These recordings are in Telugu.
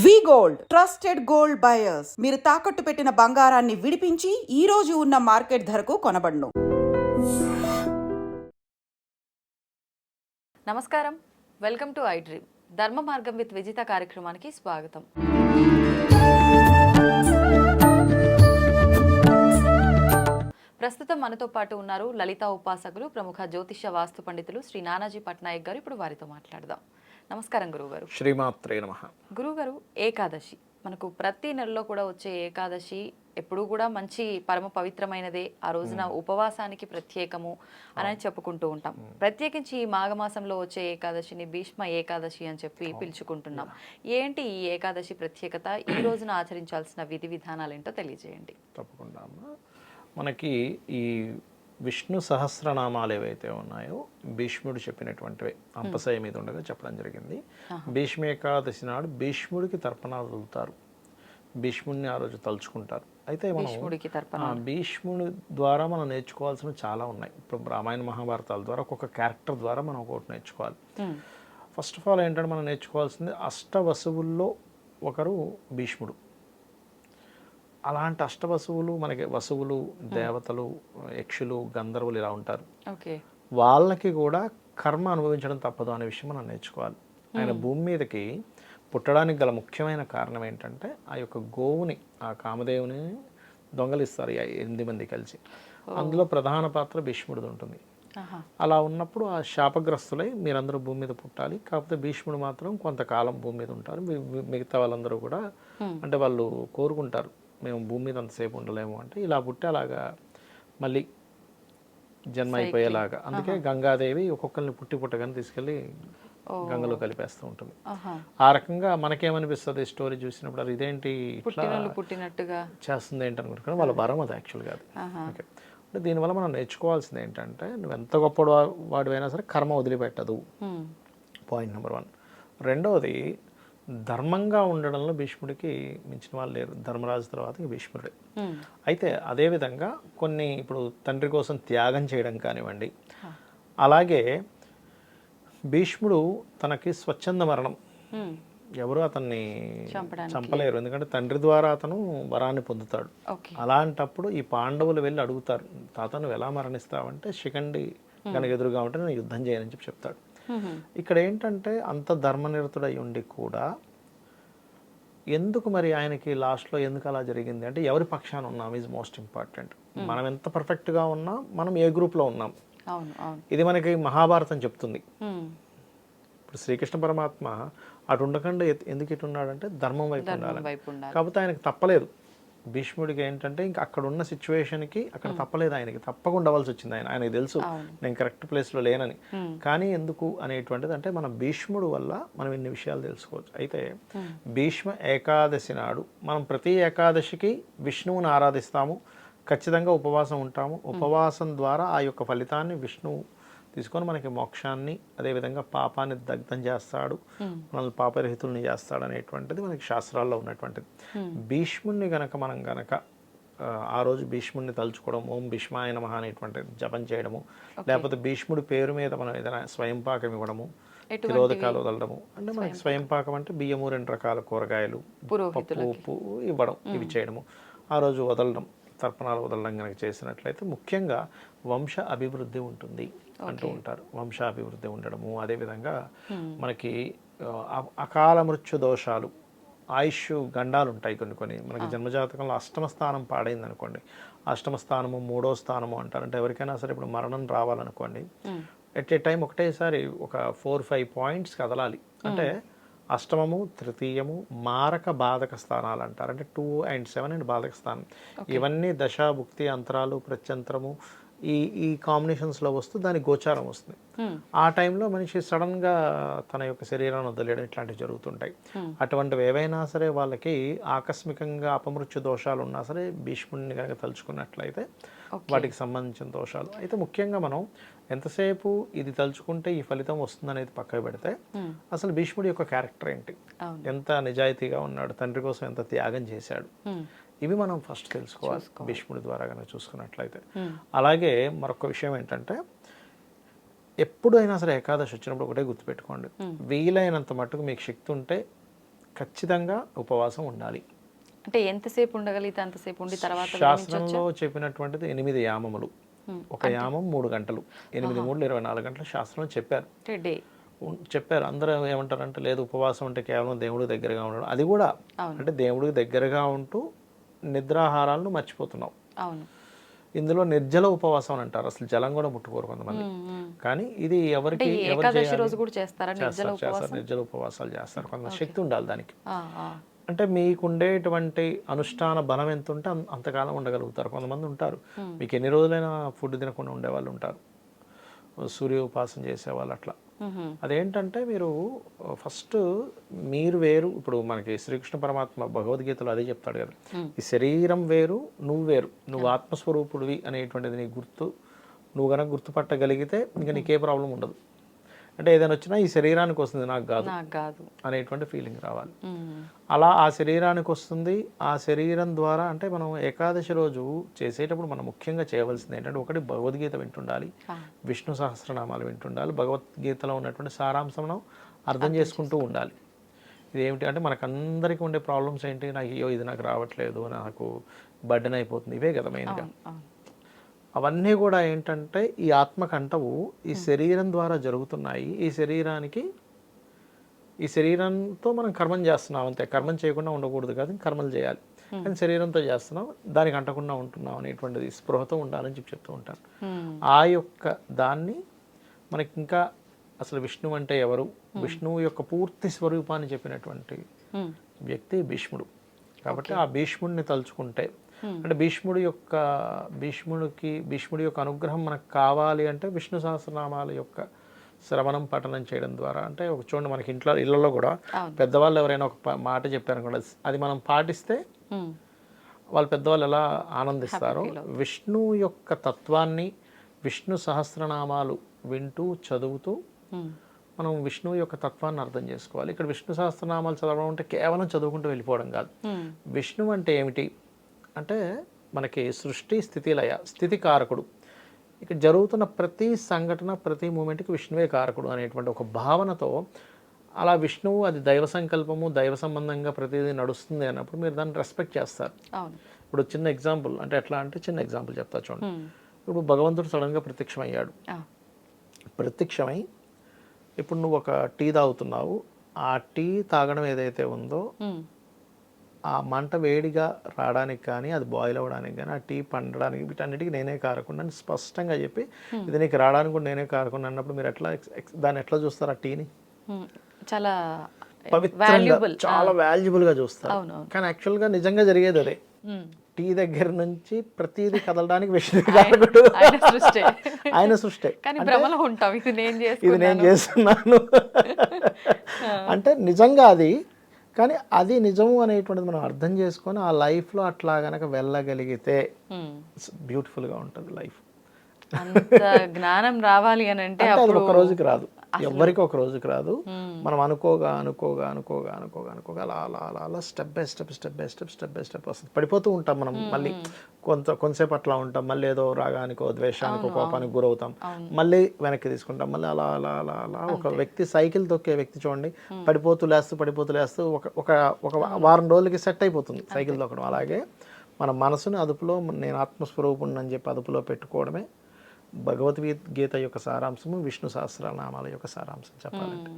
వి గోల్డ్ ట్రస్టెడ్ గోల్డ్ బయర్స్. మీరు తాకట్టు పెట్టిన బంగారాన్ని విడిపించి ఈ రోజు ఉన్న మార్కెట్ ధరకు కొనబడును. నమస్కారం, వెల్కమ్ టు ఐ డ్రీమ్. ధర్మ మార్గం విత్ విజిత కార్యక్రమానికి స్వాగతం. ప్రస్తుతం మనతో పాటు ఉన్నారు లలిత ఉపాసకులు, ప్రముఖ జ్యోతిష వాస్తు పండితులు శ్రీ నానాజీ పట్నాయక్ గారు. ఇప్పుడు వారితో మాట్లాడదాం. నమస్కారం గురువుగారు. శ్రీమాత్రే నమః. గురువుగారు, ఏకాదశి మనకు ప్రతి నెలలో కూడా వచ్చే ఏకాదశి ఎప్పుడూ కూడా మంచి పరమ పవిత్రమైనదే. ఆ రోజున ఉపవాసానికి ప్రత్యేకము అని చెప్పుకుంటూ ఉంటాం. ప్రత్యేకించి ఈ మాఘమాసంలో వచ్చే ఏకాదశిని భీష్మ ఏకాదశి అని చెప్పి పిలుచుకుంటున్నాం. ఏంటి ఈ ఏకాదశి ప్రత్యేకత? ఈ రోజున ఆచరించాల్సిన విధి విధానాలు ఏంటో తెలియజేయండి. తప్పకుండా అమ్మా. మనకి ఈ విష్ణు సహస్రనామాలు ఏవైతే ఉన్నాయో భీష్ముడు చెప్పినటువంటివే అంపశయ మీద ఉండగా చెప్పడం జరిగింది. భీష్మ ఏకాదశి నాడు భీష్ముడికి తర్పణాలు వదులుతారు, భీష్ముడిని ఆ రోజు తలుచుకుంటారు. అయితే మనం భీష్ముడి ద్వారా మనం నేర్చుకోవాల్సినవి చాలా ఉన్నాయి. ఇప్పుడు రామాయణ మహాభారతాల ద్వారా ఒక్కొక్క క్యారెక్టర్ ద్వారా మనం ఒకటి నేర్చుకోవాలి. ఫస్ట్ ఆఫ్ ఆల్ ఏంటంటే మనం నేర్చుకోవాల్సింది అష్టవసువుల్లో ఒకరు భీష్ముడు. అలాంటి అష్టవసువులు మనకి వసువులు, దేవతలు, యక్షులు, గంధర్వులు ఇలా ఉంటారు. వాళ్ళకి కూడా కర్మ అనుభవించడం తప్పదు అనే విషయం మనం నేర్చుకోవాలి. ఆయన భూమి మీదకి పుట్టడానికి గల ముఖ్యమైన కారణం ఏంటంటే ఆ యొక్క గోవుని, ఆ కామదేవుని దొంగలిస్తారు 8 మంది కలిసి. అందులో ప్రధాన పాత్ర భీష్ముడిది ఉంటుంది. అలా ఉన్నప్పుడు ఆ శాపగ్రస్తులై మీరందరూ భూమి మీద పుట్టాలి, కాకపోతే భీష్ముడు మాత్రం కొంతకాలం భూమి మీద ఉంటారు. మిగతా వాళ్ళందరూ కూడా అంటే వాళ్ళు కోరుకుంటారు మేము భూమి మీద అంతసేపు ఉండలేము అంటే, ఇలా పుట్టి అలాగా మళ్ళీ జన్మ అయిపోయేలాగా. అందుకే గంగాదేవి ఒక్కొక్కరిని పుట్టగానే తీసుకెళ్ళి గంగలో కలిపేస్తూ ఉంటుంది. ఆ రకంగా మనకేమనిపిస్తుంది స్టోరీ చూసినప్పుడు, అది ఇదేంటి పుట్టినట్టుగా చేస్తుంది ఏంటి అనుకుంటున్నాను. వాళ్ళ వరం అది యాక్చువల్గా. అది ఓకే. అంటే దీనివల్ల మనం నేర్చుకోవాల్సింది ఏంటంటే, నువ్వు ఎంత గొప్ప వాడివైనా సరే కర్మ వదిలిపెట్టదు. Point number 1. రెండవది, ధర్మంగా ఉండడంలో భీష్ముడికి మించిన వాళ్ళు లేరు. ధర్మరాజు తర్వాత భీష్ముడే. అయితే అదేవిధంగా కొన్ని ఇప్పుడు తండ్రి కోసం త్యాగం చేయడం కానివ్వండి, అలాగే భీష్ముడు తనకి స్వచ్ఛంద మరణం, ఎవరు అతన్ని చంపలేరు, ఎందుకంటే తండ్రి ద్వారా అతను వరాన్ని పొందుతాడు. అలాంటప్పుడు ఈ పాండవులు వెళ్ళి అడుగుతారు, తాత నువ్వు ఎలా మరణిస్తావంటే, శిఖండి కనుక ఎదురుగా ఉంటే నేను యుద్ధం చేయనని చెప్పి చెప్తాడు. ఇక్కడ ఏంటంటే అంత ధర్మనిరతుడై ఉండి కూడా ఎందుకు మరి ఆయనకి లాస్ట్లో ఎందుకు అలా జరిగింది అంటే, ఎవరి పక్షాన ఉన్నాం ఈజ్ మోస్ట్ ఇంపార్టెంట్. మనం ఎంత పర్ఫెక్ట్గా ఉన్నా మనం ఏ గ్రూప్లో ఉన్నాం, ఇది మనకి మహాభారతం చెప్తుంది. ఇప్పుడు శ్రీకృష్ణ పరమాత్మ అటు ఉండకుండా ఎందుకు ఇటు ఉన్నాడంటే ధర్మం వైపు ఉండాలి. కాకపోతే ఆయనకు తప్పలేదు. భీష్ముడికి ఏంటంటే ఇంకా అక్కడ ఉన్న సిచ్యువేషన్కి అక్కడ తప్పలేదు, ఆయనకి తప్పకుండా ఉండవలసి వచ్చింది. ఆయనకి తెలుసు నేను కరెక్ట్ ప్లేస్లో లేనని. కానీ ఎందుకు అనేటువంటిది అంటే మన భీష్ముడు వల్ల మనం ఇన్ని విషయాలు తెలుసుకోవచ్చు. అయితే భీష్మ ఏకాదశి నాడు మనం ప్రతి ఏకాదశికి విష్ణువుని ఆరాధిస్తాము, ఖచ్చితంగా ఉపవాసం ఉంటాము. ఉపవాసం ద్వారా ఆ యొక్క ఫలితాన్ని విష్ణువు తీసుకొని మనకి మోక్షాన్ని, అదేవిధంగా పాపాన్ని దగ్ధం చేస్తాడు, మనల్ని పాపరహితుల్ని చేస్తాడు అనేటువంటిది మనకి శాస్త్రాల్లో ఉన్నటువంటిది. భీష్ముడిని మనం గనక ఆ రోజు భీష్ముడిని తలుచుకోవడం, ఓం భీష్మాయ నమః అనేటువంటి జపం చేయడము, లేకపోతే భీష్ముడి పేరు మీద మనం ఏదైనా స్వయంపాకం ఇవ్వడము, తిరోధకాలు వదలడము. అంటే మనకి స్వయంపాకం అంటే బియ్యము, 2 రకాల కూరగాయలు, పప్పు, ఉప్పు ఇవ్వడం, ఇవి చేయడము, ఆ రోజు వదలడం, తర్పణాలు వదలడం కనుక చేసినట్లయితే ముఖ్యంగా వంశ అభివృద్ధి ఉంటుంది అంటూ ఉంటారు. వంశాభివృద్ధి ఉండడము, అదేవిధంగా మనకి అకాల మృత్యు దోషాలు, ఆయుష్ గండాలు ఉంటాయి కొన్ని. మనకి జన్మజాతకంలో అష్టమ స్థానం పాడైంది అనుకోండి, అష్టమ స్థానము 3వ స్థానము అంటారు. అంటే ఎవరికైనా సరే ఇప్పుడు మరణం రావాలనుకోండి, ఎట్ ఏ టైం ఒకటేసారి ఒక 4-5 పాయింట్స్ కదలాలి. అంటే అష్టమము, తృతీయము, మారక బాధక స్థానాలు అంటారు. అంటే 2 and 7 అండ్ బాధక స్థానం. ఇవన్నీ దశ, భుక్తి, అంతరాలు, ప్రత్యంతరము ఈ కాంబినేషన్స్లో వస్తూ దాని గోచారం వస్తుంది. ఆ టైంలో మనిషి సడన్గా తన యొక్క శరీరాన్ని వదిలేయడం ఇట్లాంటివి జరుగుతుంటాయి. అటువంటివి ఏవైనా సరే వాళ్ళకి ఆకస్మికంగా అపమృత్యు దోషాలు ఉన్నా సరే భీష్ముడిని కనుక తలుచుకున్నట్లయితే వాటికి సంబంధించిన దోషాలు. అయితే ముఖ్యంగా మనం ఎంతసేపు ఇది తలుచుకుంటే ఈ ఫలితం వస్తుంది అనేది పక్కకు పెడితే, అసలు భీష్ముడి యొక్క క్యారెక్టర్ ఏంటి, ఎంత నిజాయితీగా ఉన్నాడు, తండ్రి కోసం ఎంత త్యాగం చేశాడు, ఇవి మనం ఫస్ట్ తెలుసుకోవాలి భీష్ముడి ద్వారా కనుక చూసుకున్నట్లయితే. అలాగే మరొక విషయం ఏంటంటే, ఎప్పుడైనా సరే ఏకాదశి వచ్చినప్పుడు ఒకటే గుర్తుపెట్టుకోండి, వీలైనంత మట్టుకు మీకు శక్తి ఉంటే ఖచ్చితంగా ఉపవాసం ఉండాలి. అంటే ఎంతసేపు ఉండగలిగితే అంతసేపు ఉండి తర్వాత శాస్త్రంలో చెప్పినటువంటిది 8 యామములు. ఒక యామం 3 గంటలు, 8 3 24 గంటలు శాస్త్రంలో చెప్పారు. డే చెప్పారు. అందరూ ఏమంటారంటే లేదు ఉపవాసం అంటే కేవలం దేవుడికి దగ్గరగా ఉండడం. అది కూడా అంటే దేవుడికి దగ్గరగా ఉంటూ నిద్రాహారాలను మర్చిపోతున్నాం. అవును. ఇందులో నిర్జల ఉపవాసం అని అంటారు. అసలు జలం కూడా ముట్టుకోరు కొంతమంది. కానీ ఇది ఎవరికి ఏకాదశి రోజు కూడా చేస్తారా నిర్జల చేస్తారు, నిర్జల ఉపవాసాలు చేస్తారు. కొంత శక్తి ఉండాలి దానికి. అంటే మీకు ఉండేటువంటి అనుష్ఠాన బలం ఎంత ఉంటే అంతకాలం ఉండగలుగుతారు. కొంతమంది ఉంటారు మీకు ఎన్ని రోజులైనా ఫుడ్ తినకుండా ఉండేవాళ్ళు ఉంటారు, సూర్య ఉపాసన చేసేవాళ్ళు అట్లా. అదేంటంటే మీరు ఫస్ట్ మీరు వేరు. ఇప్పుడు మనకి శ్రీకృష్ణ పరమాత్మ భగవద్గీతలో అదే చెప్తాడు కదా, ఈ శరీరం వేరు, నువ్వు వేరు, నువ్వు ఆత్మస్వరూపుడివి అనేటువంటిది నీ నువ్వు కనుక గుర్తుపట్టగలిగితే ఇంకా నీకే ప్రాబ్లం ఉండదు. అంటే ఏదైనా వచ్చినా ఈ శరీరానికి వస్తుంది, నాకు కాదు అనేటువంటి ఫీలింగ్ రావాలి. అలా ఆ శరీరానికి వస్తుంది. ఆ శరీరం ద్వారా అంటే మనం ఏకాదశి రోజు చేసేటప్పుడు మనం ముఖ్యంగా చేయవలసింది ఏంటంటే, ఒకటి భగవద్గీత వింటుండాలి, విష్ణు సహస్రనామాలు వింటుండాలి, భగవద్గీతలో ఉన్నటువంటి సారాంశం అర్థం చేసుకుంటూ ఉండాలి. ఇదేమిటి అంటే మనకందరికీ ఉండే ప్రాబ్లమ్స్ ఏంటి, నాకు అయ్యో ఇది నాకు రావట్లేదు, నాకు బర్డెన్ అయిపోతుంది, ఇవే కదా మెయిన్గా. అవన్నీ కూడా ఏంటంటే ఈ ఆత్మకంటవు ఈ శరీరం ద్వారా జరుగుతున్నాయి. ఈ శరీరంతో మనం కర్మం చేస్తున్నాం అంతే. కర్మం చేయకుండా ఉండకూడదు కాదు, కర్మలు చేయాలి. కానీ శరీరంతో చేస్తున్నాం, దానికి అంటకుండా ఉంటున్నాం అనేటువంటిది స్పృహతో ఉండాలని చెప్తూ ఉంటాను. ఆ యొక్క దాన్ని మనకి ఇంకా అసలు విష్ణువు అంటే ఎవరు, విష్ణువు యొక్క పూర్తి స్వరూపాన్ని చెప్పినటువంటి వ్యక్తి భీష్ముడు. కాబట్టి ఆ భీష్ముడిని తలుచుకుంటే అంటే భీష్ముడి యొక్క అనుగ్రహం మనకు కావాలి అంటే విష్ణు సహస్రనామాల యొక్క శ్రవణం పఠనం చేయడం ద్వారా. అంటే ఒక చూడండి మనకి ఇళ్లలో కూడా పెద్దవాళ్ళు ఎవరైనా ఒక మాట చెప్పారనుకోండి, అది మనం పాటిస్తే వాళ్ళు పెద్దవాళ్ళు ఎలా ఆనందిస్తారో, విష్ణు యొక్క తత్వాన్ని విష్ణు సహస్రనామాలు వింటూ చదువుతూ మనం విష్ణువు యొక్క తత్వాన్ని అర్థం చేసుకోవాలి. ఇక్కడ విష్ణు సహస్రనామాలు చదవడం అంటే కేవలం చదువుకుంటూ వెళ్ళిపోవడం కాదు. విష్ణువు అంటే ఏమిటి అంటే మనకి సృష్టి స్థితి లయ, స్థితి కారకుడు. ఇక్కడ జరుగుతున్న ప్రతి సంఘటన ప్రతి మూమెంట్కి విష్ణువే కారకుడు అనేటువంటి ఒక భావనతో అలా విష్ణువు అది దైవ సంకల్పము, దైవ సంబంధంగా ప్రతిదీ నడుస్తుంది అన్నప్పుడు మీరు దాన్ని రెస్పెక్ట్ చేస్తారు. ఇప్పుడు చిన్న ఎగ్జాంపుల్ అంటే ఎట్లా అంటే చిన్న ఎగ్జాంపుల్ చెప్తా చూడండి. ఇప్పుడు భగవంతుడు సడన్గా ప్రత్యక్షమయ్యాడు. ప్రత్యక్షమై ఇప్పుడు నువ్వు ఒక టీ తాగుతున్నావు. ఆ టీ తాగడం ఏదైతే ఉందో ఆ మంట వేడిగా రావడానికి కానీ, అది బాయిల్ అవ్వడానికి కానీ, ఆ టీ పండడానికి, వీటన్నిటికీ నేనే కారకుండా అని స్పష్టంగా చెప్పి ఇది నీకు రావడానికి కూడా నేనే కారకుండా అన్నప్పుడు మీరు ఎట్లా దాన్ని ఎట్లా చూస్తారు? ఆ టీని చాలా పవిత్రంగా, చాలా వాల్యుబుల్గా చూస్తారు. కానీ యాక్చువల్గా నిజంగా జరిగేది అదే. టీ దగ్గర నుంచి ప్రతిదీ కదలడానికి విష్ణు కారకుడు, ఆయన సృష్టి. ఇది నేను చేస్తున్నాను అంటే నిజంగా అది. కానీ అది నిజము అనేటువంటిది మనం అర్థం చేసుకొని ఆ లైఫ్లో అట్లా కనుక వెళ్ళగలిగితే బ్యూటిఫుల్గా ఉంటుంది లైఫ్. అంత జ్ఞానం రావాలి అని అంటే అది ఒక రోజుకి రాదు, ఎవరికి ఒక రోజుకి రాదు. మనం అనుకోగా అలా అలా అలా అలా స్టెప్ బై స్టెప్ వస్తుంది. పడిపోతూ ఉంటాం మనం. మళ్ళీ కొంతసేపు అట్లా ఉంటాం, మళ్ళీ ఏదో రాగానికో ద్వేషానికో కోపానికి గురవుతాం, మళ్ళీ వెనక్కి తీసుకుంటాం, మళ్ళీ అలా అలా అలా అలా. ఒక వ్యక్తి సైకిల్ తొక్కే వ్యక్తి చూడండి, పడిపోతూ లేస్తూ ఒక వారం రోజులకి సెట్ అయిపోతుంది సైకిల్ తొక్కడం. అలాగే మన మనసుని అదుపులో, నేను ఆత్మస్వరూపుణ్ణి అని చెప్పి అదుపులో పెట్టుకోవడమే భగవద్గీత యొక్క సారాంశము, విష్ణు సహస్రనామాల యొక్క సారాంశం చెప్పాలంటే.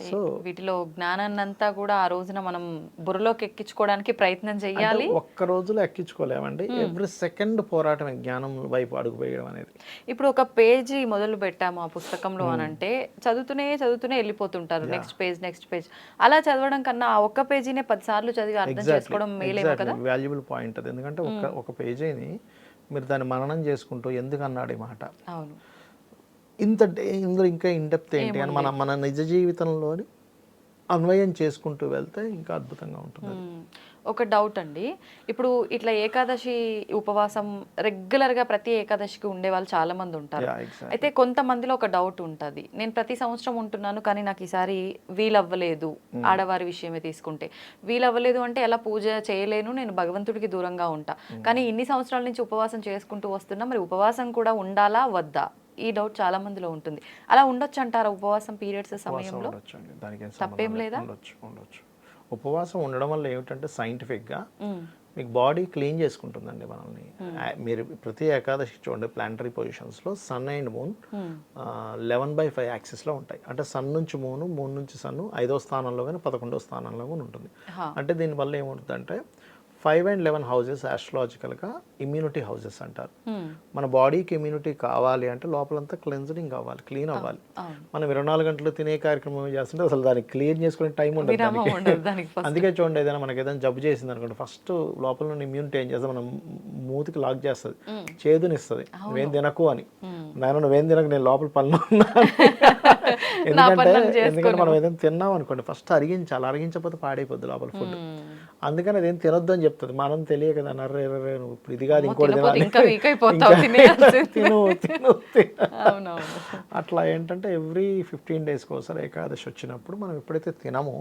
సో వీటిలో జ్ఞానాన్ని అంతా కూడా ఆ రోజున మనం బుర్రలోకి ఎక్కించుకోవడానికి ప్రయత్నం చేయాలి. ఒక్క రోజులో ఎక్కించుకోలేమండి, ఎవ్రీ సెకండ్ పోరాటం జ్ఞానం వైపు అడుగు వేయడం అనేది. ఇప్పుడు ఒక పేజీ మొదలు పెట్టాము ఆ పుస్తకంలో అని అంటే చదువుతూనే వెళ్ళిపోతుంటారు, నెక్స్ట్ పేజ్. అలా చదవడం కన్నా ఆ ఒక్క పేజీనే 10 సార్లు చదివి అర్థం చేసుకోవడం మేలేమో కదా. వాల్యుబుల్ పాయింట్ అది. ఎందుకంటే ఒక పేజీని మీరు దాన్ని మననం చేసుకుంటూ ఎందుకు అన్నాడు ఈ మాట, ఇందులో ఇంకా ఇండెప్త్ ఏంటి అని మన నిజ జీవితంలోని అన్వయం చేసుకుంటూ వెళ్తే ఇంకా అద్భుతంగా ఉంటుంది. ఒక డౌట్ అండి, ఇప్పుడు ఇట్లా ఏకాదశి ఉపవాసం రెగ్యులర్గా ప్రతి ఏకాదశికి ఉండే వాళ్ళు చాలా మంది ఉంటారు. అయితే కొంతమందిలో ఒక డౌట్ ఉంటుంది, నేను ప్రతి సంవత్సరం ఉంటున్నాను కానీ నాకు ఈసారి వీలవ్వలేదు. ఆడవారి విషయమే తీసుకుంటే వీలవ్వలేదు అంటే ఎలా పూజ చేయలేను, నేను భగవంతుడికి దూరంగా ఉంటా. కానీ ఇన్ని సంవత్సరాల నుంచి ఉపవాసం చేసుకుంటూ వస్తున్నా, మరి ఉపవాసం కూడా ఉండాలా వద్దా? ఈ డౌట్ చాలా మందిలో ఉంటుంది. అలా ఉండొచ్చు అంటారా ఉపవాసం పీరియడ్స్ సమయంలో? తప్పేం లేదా? ఉపవాసం ఉండడం వల్ల ఏమిటంటే సైంటిఫిక్గా మ్మ్. మీకు బాడీ క్లీన్ చేసుకుంటుందండి మనల్ని. మీరు ప్రతి ఏకాదశి చూడండి ప్లానటరీ పొజిషన్స్లో సన్ అండ్ మూన్ 11/5 యాక్సిస్లో ఉంటాయి. అంటే సన్ నుంచి మూన్, మూన్ నుంచి సన్ 5వ స్థానంలో కానీ 11వ స్థానంలో కానీ ఉంటుంది. హా. అంటే దీనివల్ల ఏముంటుందంటే 5 and 11 హౌజెస్ ఆస్ట్రాలజికల్గా ఇమ్యూనిటీ హౌజెస్ అంటారు. మ్మ్. మన బాడీకి ఇమ్యూనిటీ కావాలి అంటే లోపలంతా క్లెన్జనింగ్ అవ్వాలి, క్లీన్ అవ్వాలి. అవును. మనం 24 గంటలు తినే కార్యక్రమం చేస్తుంటే అసలు దానికి క్లీన్ చేసుకునే టైం ఉండదు విరామం దానికి. ఉండదు దానికి first. అందుకే చూడండి, ఏదైనా మనకి ఏదైనా జబ్బు చేసింది అనుకోండి, ఫస్ట్ లోపల ఉన్న ఇమ్యూనిటీ ఏం చేస్తుంది, మనం మూతికి లాక్ చేస్తుంది, చేదునిస్తుంది, నువ్వేం తినకు అని. నాయన నువ్వేం తినకు, నేను లోపల పనులు ఉన్నా అని. ఎందుకంటే మనం ఏదైనా తిన్నాం అనుకోండి ఫస్ట్ అరిగించాలి, అరిగించకపోతే పాడైపోద్ది లోపల ఫుడ్. అందుకని అదేం తినొద్దు అని చెప్తుంది. మనం తెలియ కదా, నర్రే నువ్వు ఇప్పుడు ఇది కాదు ఇంకోటి తినాలి, ఇంకా వీక్ అయిపోతావు తినేయాల్సింది. తిను తిను తిను. అవునవును. అట్లా ఏంటంటే ఎవ్రీ 15 డేస్కి ఒకసారి ఏకాదశి వచ్చినప్పుడు మనం ఎప్పుడైతే తినమో,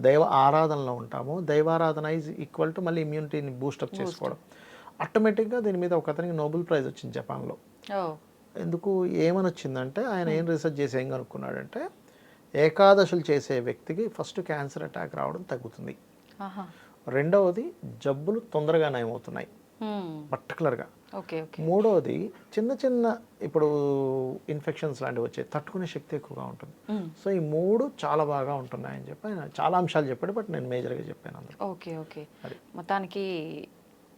దైవ ఆరాధనలో ఉంటామో, దైవారాధన ఈజ్ ఈక్వల్ టు మళ్ళీ ఇమ్యూనిటీని బూస్టప్ చేసుకోవడం. ఆటోమేటిక్గా దీని మీద ఒక అతనికి నోబెల్ ప్రైజ్ వచ్చింది జపాన్లో. ఓ. ఎందుకు ఏమని వచ్చిందంటే, ఆయన ఏం రీసెర్చ్ చేసి ఏం కనుక్కున్నాడంటే, ఏకాదశులు చేసే వ్యక్తికి ఫస్ట్ క్యాన్సర్ అటాక్ రావడం తగ్గుతుంది, ఆహా. రెండవది జబ్బులు తొందరగా నయమవుతున్నాయి మ్మ్. పర్టికులర్గా, ఓకే ఓకే. మూడవది చిన్న చిన్న ఇప్పుడు ఇన్ఫెక్షన్స్ లాంటివి వచ్చాయి, తట్టుకునే శక్తి ఎక్కువగా ఉంటుంది. సో ఈ మూడు చాలా బాగా ఉంటున్నాయని చెప్పి ఆయన చాలా అంశాలు చెప్పాడు, బట్ నేను మేజర్గా చెప్పాను అందులో. Okay okay. మొత్తానికి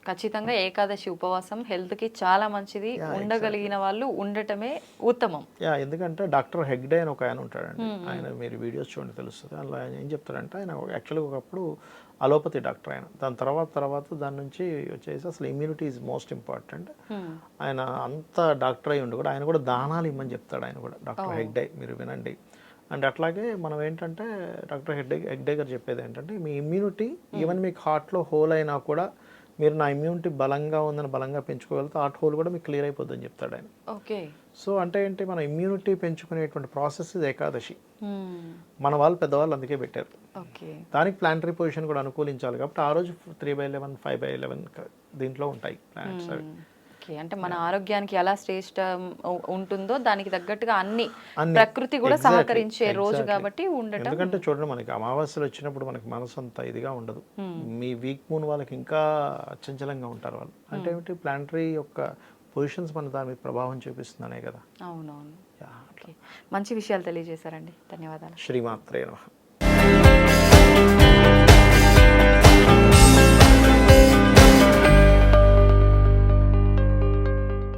ఖచ్చితంగా ఏకాదశి ఉపవాసం హెల్త్కి చాలా మంచిది. ఉండగలిగిన వాళ్ళు ఉండటమే ఉత్తమం. ఎందుకంటే డాక్టర్ హెగ్డే అని ఒక ఆయన ఉంటాడండి, ఆయన మీరు వీడియోస్ చూడండి తెలుస్తుంది. అందులో ఆయన ఏం చెప్తాడంటే, ఆయన యాక్చువల్గా ఒకప్పుడు అలోపతి డాక్టర్ ఆయన, దాని తర్వాత దాని నుంచి వచ్చేసి అసలు ఇమ్యూనిటీ ఈజ్ మోస్ట్ ఇంపార్టెంట్. ఆయన అంత డాక్టర్ అయి ఉండి కూడా ఆయన కూడా దానాలు ఇమ్మని చెప్తాడు, ఆయన కూడా డాక్టర్ హెగ్డే, మీరు వినండి. అండ్ అట్లాగే మనం ఏంటంటే డాక్టర్ హెగ్డే గారు చెప్పేది ఏంటంటే, మీ ఇమ్యూనిటీ ఈవెన్ మీకు హార్ట్లో హోల్ అయినా కూడా మీరు నా ఇమ్యూనిటీ బలంగా ఉందని బలంగా పెంచుకోగలిగితే హార్ట్ హోల్ కూడా మీకు క్లియర్ అయిపోద్దని చెప్తాడు ఆయన. ఓకే. సో అంటే ఏంటి, మన ఇమ్యూనిటీ పెంచుకునేటువంటి ప్రాసెస్ ఇది ఏకాదశి. మన వాళ్ళు పెద్దవాళ్ళు అందుకే పెట్టారు. ఓకే. దానికి ప్లానటరీ పొజిషన్ కూడా అనుకూలించాలి కాబట్టి ఆ రోజు 3/11 5/11 దీంట్లో ఉంటాయి ప్లానెట్స్ అవి. ఓకే. అంటే మన ఆరోగ్యానికి ఎలా శ్రేష్ట ఉంటుందో దానికి తగ్గట్టుగా అన్ని ప్రకృతి కూడా సహకరించే రోజు కాబట్టి ఉండటం. ఎందుకంటే చూడండి, మనకి అమావాస్యలు వచ్చినప్పుడు మనకి మనసు అంత ఇదిగా ఉండదు. మీ వీక్ మూన్ వాళ్ళకి ఇంకా అచంచలంగా ఉంటారు వాళ్ళు. అంటే ఏమిటి, ప్లానటరీ యొక్క పొజిషన్స్ మన దాని మీద ప్రభావం చూపిస్తుందనే కదా. అవునవును. మంచి విషయాలు తెలియజేశారండి, ధన్యవాదాలు. శ్రీమాత్రే నమః.